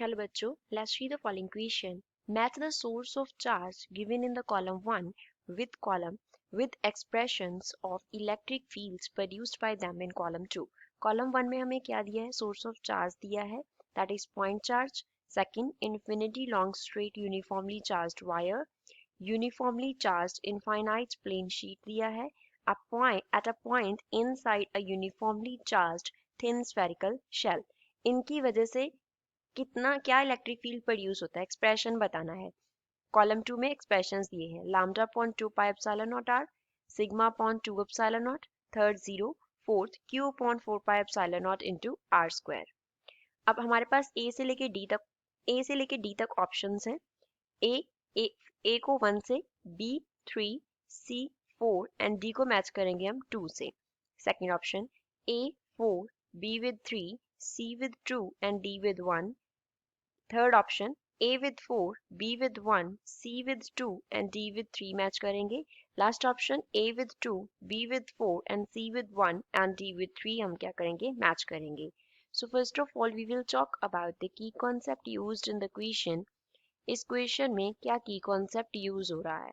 Hello bachcho, let's see the following question. Match the source of charge given in the column 1 with expressions of electric fields produced by them in column 2. Column 1 में हमें क्या दिया है? Source of charge दिया है, that is point charge. Second, infinity long straight uniformly charged wire, uniformly charged infinite plane sheet दिया है, at a point inside a uniformly charged thin spherical shell. इनकी वजह से कितना क्या इलेक्ट्रिक फील्ड प्रोड्यूस होता है एक्सप्रेशन बताना है. कॉलम 2 में एक्सप्रेशंस दिए हैं lambda upon 2 pi epsilon not R, sigma upon 2 epsilon not, third 0, fourth q upon 4 pi epsilon not into r square. अब हमारे पास a से लेके d तक ऑप्शंस हैं. a को 1 से, b 3, c 4 एंड d को मैच करेंगे हम 2 से. Second option a 4, b with 3, c with 2 and d with 1. Third option A with 4, B with 1, C with 2 and D with 3 match करेंगे. Last option A with 2, B with 4 and C with 1 and D with 3 हम क्या करेंगे? Match करेंगे. So first of all we will talk about the key concept used in the question. इस question में क्या की concept use हो रहा है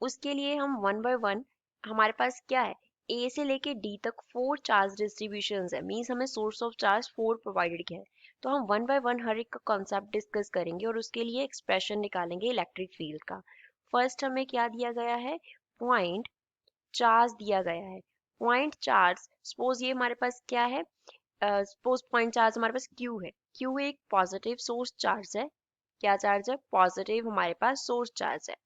उसके लिए हम वन बाय वन हमारे पास क्या है A से लेके D तक 4 चार्ज डिस्ट्रीब्यूशंस है, मींस हमें सोर्स ऑफ चार्ज 4 प्रोवाइडेड किया है. तो हम वन बाय वन हर एक का कॉन्सेप्ट डिस्कस करेंगे और उसके लिए एक्सप्रेशन निकालेंगे इलेक्ट्रिक फील्ड का. फर्स्ट हमें क्या दिया गया है? पॉइंट चार्ज दिया गया है. पॉइंट चार्ज सपोज ये हमारे पास क्या है? सपोज पॉइंट चार्ज हमारे पास Q है. Q एक पॉजिटिव सोर्स चार्ज है. क्या चार्ज है? पॉजिटिव हमारे पास सोर्स चार्ज है.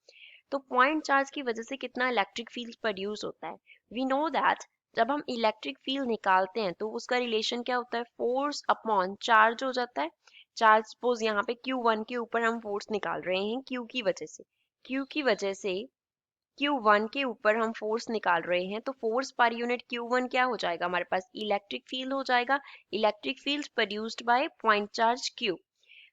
तो पॉइंट चार्ज की वजह से कितना इलेक्ट्रिक फील्ड प्रोड्यूस होता है? वी नो दैट जब हम इलेक्ट्रिक फील्ड निकालते हैं तो उसका रिलेशन क्या होता है? फोर्स अपॉन चार्ज हो जाता है. चार्ज सपोज यहाँ पे Q1 के ऊपर हम फोर्स निकाल रहे हैं Q की वजह से. Q की वजह से Q1 के ऊपर हम फोर्स निकाल रहे हैं तो फोर्स पर यूनिट Q1 क्या हो जाएगा? हमारे पास इलेक्ट्रिक फील्ड हो जाएगा. Electric field produced by point charge Q.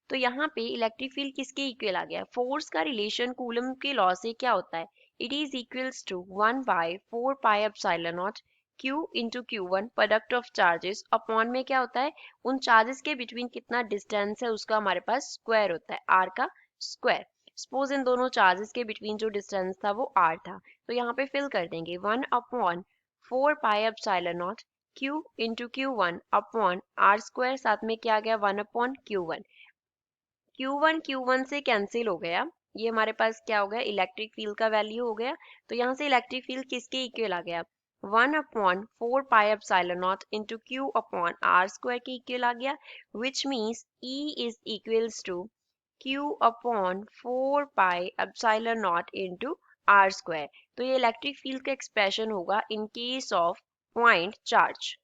तो यहाँ पे इलेक्ट्रिक फील्ड किसके इक्वल आ गया? फोर्स का रिलेशन कूलम के लॉ से क्या होता है? It is equals to 1 by 4 pi epsilon not Q into Q1 product of charges upon में क्या होता है? उन चार्जेस के बिटवीन कितना डिस्टेंस है उसका हमारे पास स्क्वायर होता है, r का स्क्वायर. सपोज इन दोनों चार्जेस के बिटवीन जो डिस्टेंस था वो r था, तो यहाँ पे फिल कर देंगे 1 upon 4 pi epsilon not Q into Q1 upon r square, साथ में क्या गया? 1 अपॉन Q1. Q1 से कैंसिल हो गया. ये हमारे पास क्या हो गया? इलेक्ट्रिक फील्ड का वैल्यू हो गया. तो यहाँ से इलेक्ट्रिक फील्ड किसके इक्वल आ गया? 1 upon 4 pi epsilon not into Q upon R square के इक्वल आ गया, which means E is equals to Q upon 4 pi epsilon not into R square. तो ये इलेक्ट्रिक फील्ड का एक्सप्रेशन होगा in case of point charge.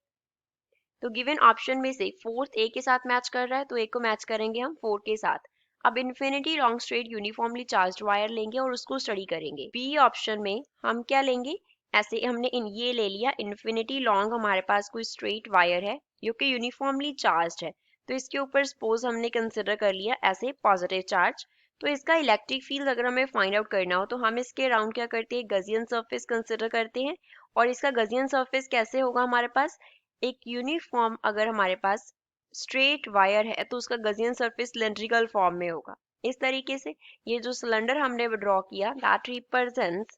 तो given option में से फोर्थ ए के साथ मैच कर रहा है तो ए को मैच करेंगे हम 4 के साथ. अब infinity long straight uniformly charged wire लेंगे और उसको स्टडी करेंगे. बी ऑप्शन में हम क्या लेंगे? ऐसे हमने ये ले लिया इन्फिनिटी लॉन्ग, हमारे पास कोई स्ट्रेट वायर है जो कि यूनिफॉर्मली चार्ज्ड है, तो इसके ऊपर सपोज हमने कंसिडर कर लिया ऐसे पॉजिटिव चार्ज. तो इसका इलेक्ट्रिक फील्ड अगर हमें फाइंड आउट करना हो तो हम इसके अराउंड क्या करते हैं? गजियन सरफेस कंसिडर करते हैं. और इसका गजियन सरफेस कैसे होगा? हमारे पास एक यूनिफॉर्म अगर हमारे पास स्ट्रेट वायर है तो उसका गजियन सरफेस सिलेंड्रिकल फॉर्म में होगा. इस तरीके से ये जो सिलेंडर हमने ड्रॉ किया दैट रिप्रेजेंट्स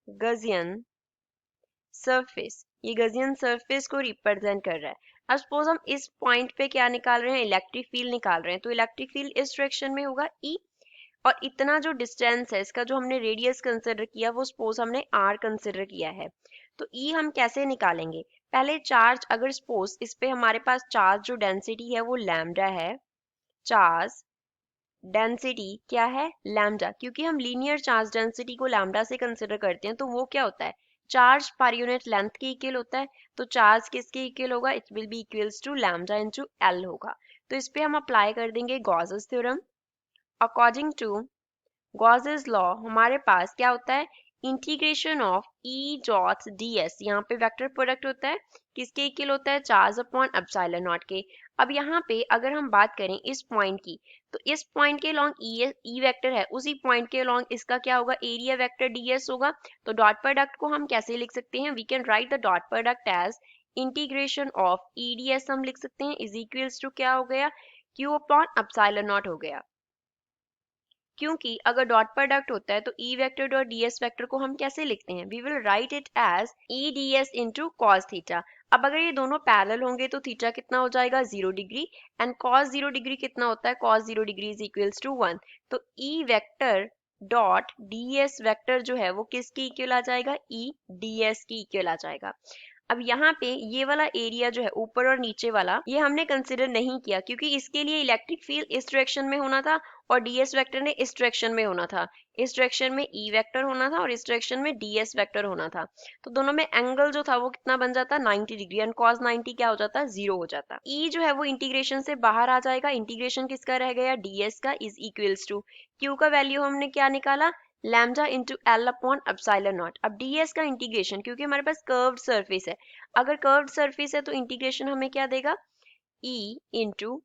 गजियन सरफेस, ये गजियन सरफेस को रिप्रेजेंट कर रहा है. अब सपोज हम इस पॉइंट पे क्या निकाल रहे हैं? इलेक्ट्रिक फील्ड निकाल रहे हैं. तो इलेक्ट्रिक फील्ड इस डायरेक्शन में होगा E, और इतना जो डिस्टेंस है इसका जो हमने रेडियस कंसिडर किया वो सपोज हमने r कंसिडर किया है. तो E हम कैसे निकालेंगे? पहले चार्ज अगर सपोज इस पे हमारे पास चार्ज जो डेंसिटी है वो लैम्डा है. चार्ज डेंसिटी क्या है? लैम्डा. क्योंकि हम लीनियर चार्ज डेंसिटी को लैम्डा से कंसिडर करते हैं तो वो क्या होता है? चार्ज पर यूनिट लेंथ के इक्वल होता है. तो चार्ज किसके इक्वल होगा? It will be equals to lambda into L होगा. तो इस पे हम अप्लाई कर देंगे Gauss's theorem. According to Gauss's law हमारे पास क्या होता है? Integration of E dot ds, यहाँ पे वेक्टर प्रोडक्ट होता है किसके इक्वल होता है? चार्ज अपॉन एप्सिलॉन नॉट के. अब यहाँ पे अगर हम बात करें इस पॉइंट की तो इस पॉइंट के लॉन्ग E वेक्टर है, उसी पॉइंट के लॉन्ग इसका क्या होगा? एरिया वेक्टर ds होगा. तो डॉट प्रोडक्ट को हम कैसे लिख सकते हैं? We can write the dot product as integration of EDS हम लिख सकते हैं इज इक्वल्स टू क्या हो गया, Q अपॉन एप्सिलॉन नॉट हो गया। क्योंकि अगर डॉट प्रोडक्ट होता है तो E vector dot ds vector को हम कैसे लिखते हैं, we will write it as EDS into cos theta. अब अगर ये दोनों पैरेलल होंगे तो थीटा कितना हो जाएगा 0 डिग्री, एंड कॉस 0 डिग्री कितना होता है, cos 0 degree is equals to 1। तो E vector dot ds vector जो है वो किसकी इक्वल आ जाएगा, EDS की इक्वल आ जाएगा। अब यहाँ पे ये वाला एरिया जो है ऊपर और नीचे वाला ये हमने कंसिडर नहीं किया, क्योंकि इसके लिए इलेक्ट्रिक फील्ड इस डायरेक्शन में होना था और ds वेक्टर ने इस डायरेक्शन में होना था। इस डायरेक्शन में E वेक्टर होना था और इस डायरेक्शन में ds वेक्टर होना था। तो दोनों में एंगल जो था वो कितना बन जाता, 90 डिग्री, एंड cos 90 क्या हो जाता, 0 हो जाता। E जो है वो इंटीग्रेशन से बाहर आ जाएगा, इंटीग्रेशन किसका रह गया, ds का, इज इक्वल्स टू Q का वैल्यू हमने क्या निकाला, lambda into L upon epsilon not. अब ds का इंटीग्रेशन, क्योंकि हमारे पास कर्व्ड सरफेस है, अगर कर्व्ड सरफेस है तो इंटीग्रेशन हमें क्या देगा, E into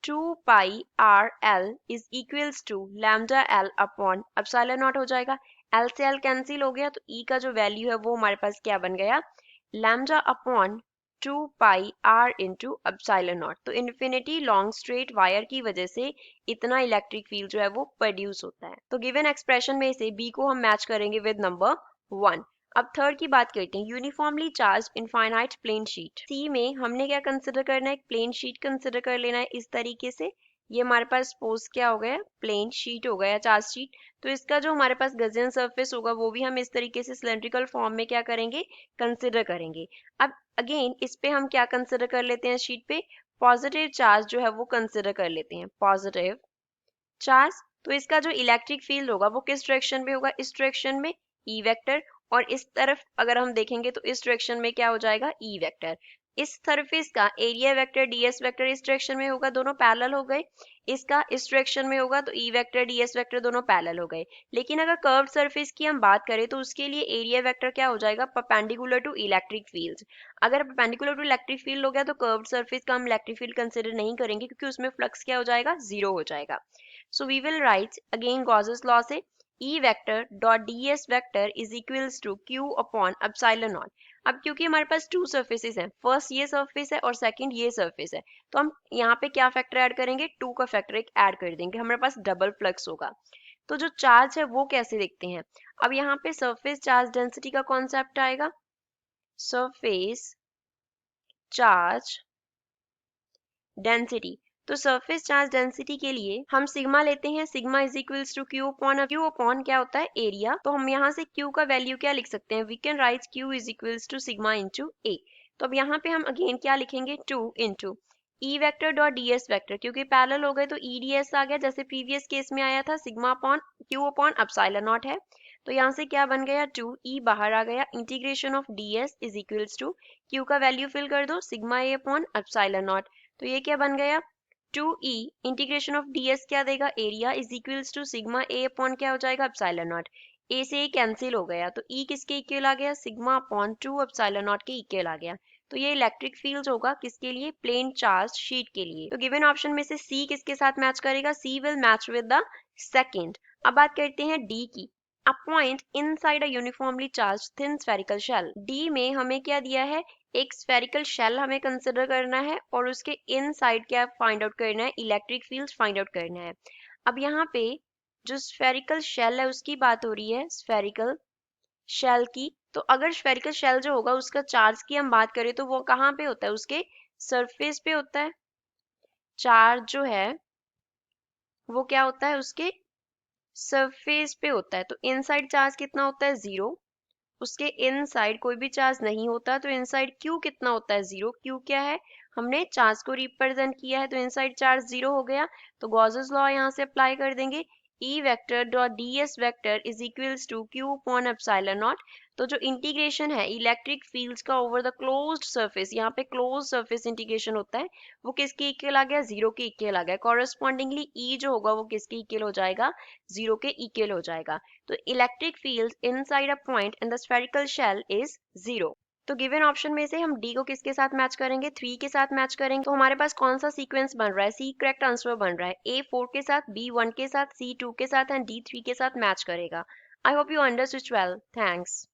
2 pi R L is equals to lambda L upon epsilon not हो जाएगा। L से L कैंसिल हो गया तो E का जो वैल्यू है वो हमारे पास क्या बन गया, lambda upon 2 pi r into epsilon naught. तो इन्फिनिटी लॉन्ग स्ट्रेट वायर की वजह से इतना इलेक्ट्रिक फील्ड जो है वो प्रोड्यूस होता है। तो गिवन एक्सप्रेशन में से B को हम मैच करेंगे विद नंबर 1। अब थर्ड की बात करते हैं, uniformly charge infinite plane sheet. C में हमने क्या कंसिडर करना है, एक प्लेन शीट कंसिडर कर लेना है इस तरीके से। ये हमारे पास सपोज क्या हो गया, प्लेन शीट हो गया, चार्ज शीट। तो इसका जो हमारे पास गज़ियन सरफेस होगा वो भी हम इस तरीके से सिलेंड्रिकल फॉर्म में क्या करेंगे, कंसिडर करेंगे। अब अगेन इस पे हम क्या कंसिडर कर लेते हैं, शीट पे पॉजिटिव चार्ज जो है वो कंसिडर कर लेते हैं, पॉजिटिव चार्ज। तो इसका जो इलेक्ट्रिक फील्ड होगा वो किस डायरेक्शन में होगा, इस डायरेक्शन में E वेक्टर, और इस तरफ अगर हम देखेंगे तो इस डायरेक्शन में क्या हो जाएगा, E वेक्टर। इस सरफेस का एरिया वेक्टर ds वेक्टर इस डायरेक्शन में होगा, दोनों पैरेलल हो गए। इसका इस डायरेक्शन में होगा तो E वेक्टर ds वेक्टर दोनों पैरेलल हो गए। लेकिन अगर कर्व्ड सरफेस की हम बात करें तो उसके लिए एरिया वेक्टर क्या हो जाएगा, परपेंडिकुलर टू इलेक्ट्रिक फील्ड। अगर परपेंडिकुलर टू इलेक्ट्रिक फील्ड हो गया तो कर्व्ड सरफेस का हम इलेक्ट्रिक फील्ड कंसिडर नहीं करेंगे, क्योंकि उसमें फ्लक्स क्या हो जाएगा, 0 हो जाएगा। So we will write again Gauss's law से E vector dot ds vector is equals to Q upon epsilon naught। अब क्योंकि हमारे पास टू सर्फेसेस हैं, फर्स्ट ये सर्फेस है और सेकंड ये सर्फेस है, तो हम यहाँ पे क्या फैक्टर ऐड करेंगे, टू का फैक्टर एक ऐड कर देंगे, हमारे पास डबल फ्लक्स होगा। तो जो चार्ज है वो कैसे देखते हैं, अब यहाँ पे सरफेस चार्ज डेंसिटी का कॉन्सेप्ट आएगा, सरफेस चार्ज डेंसिटी। तो सरफेस चार्ज डेंसिटी के लिए हम सिग्मा लेते हैं, sigma is equals to q upon, q upon क्या होता है, एरिया। तो हम यहाँ से क्यू का वैल्यू क्या लिख सकते हैं, we can write Q is equals to sigma into A. तो अब यहाँ पे हम अगेन क्या लिखेंगे, 2 into E vector dot ds vector, क्योंकि पैरेलल हो गए तो eds आ गया, जैसे प्रीवियस केस में आया था, sigma upon q upon epsilon not है। तो यहाँ से क्या बन गया, 2 ई बाहर आ गया, integration of ds is equals to q का वैल्यू फिल कर दो, sigma A upon epsilon naught. तो ये क्या बन गया, 2e इंटीग्रेशन ऑफ ds क्या देगा, area is equals to sigma A upon क्या हो जाएगा, एप्सिलॉन नॉट। ए से ए कैंसिल हो गया तो e किसके इक्वल आ गया, सिग्मा अपॉन 2 एप्सिलॉन नॉट के इक्वल आ गया। तो ये इलेक्ट्रिक फील्ड होगा किसके लिए, प्लेन चार्ज शीट के लिए। तो गिवन ऑप्शन में से सी किसके साथ मैच करेगा, C will match with the second. अब बात करते हैं डी की, a point inside a uniformly charged thin spherical shell। D में हमें क्या दिया है, एक स्फेरिकल शेल हमें कंसिडर करना है और उसके इनसाइड क्या फाइंड आउट करना है, इलेक्ट्रिक फील्ड फाइंड आउट करना है। अब यहाँ पे जो स्फेरिकल शेल है उसकी बात हो रही है, स्फेरिकल शेल की। तो अगर स्फेरिकल शेल जो होगा उसका चार्ज की हम बात करें तो वो कहाँ पे होता है, उसके सरफेस पे होता है। चार्ज जो है वो क्या होता है, उसके सरफेस पे होता है। तो इनसाइड चार्ज कितना होता है, 0। उसके इनसाइड कोई भी चार्ज नहीं होता, तो इनसाइड Q कितना होता है, 0। Q क्या है, हमने चार्ज को रिप्रेजेंट किया है, तो इनसाइड चार्ज 0 हो गया। तो गॉसेस लॉ यहाँ से अप्लाई कर देंगे, E vector dot ds vector is equals to Q upon epsilon naught. तो जो इंटीग्रेशन है इलेक्ट्रिक फील्ड्स का ओवर द क्लोज्ड सरफेस, यहाँ पे क्लोज सरफेस इंटीग्रेशन होता है, वो किसके इक्वल आ गया, 0 के इक्वल आ गया। कॉरेस्पॉन्डिंगली E जो होगा वो किसके इक्वल हो जाएगा, 0 के इक्वल हो जाएगा। तो electric field inside a point in the spherical shell is 0। तो गिवन ऑप्शन में से हम डी को किसके साथ मैच करेंगे, 3 के साथ मैच करेंगे। तो हमारे पास कौन सा सीक्वेंस बन रहा है, सी करेक्ट आंसर बन रहा है, ए 4 के साथ, बी 1 के साथ, सी 2 के साथ एंड डी 3 के साथ मैच करेगा। I hope you understood well, thanks.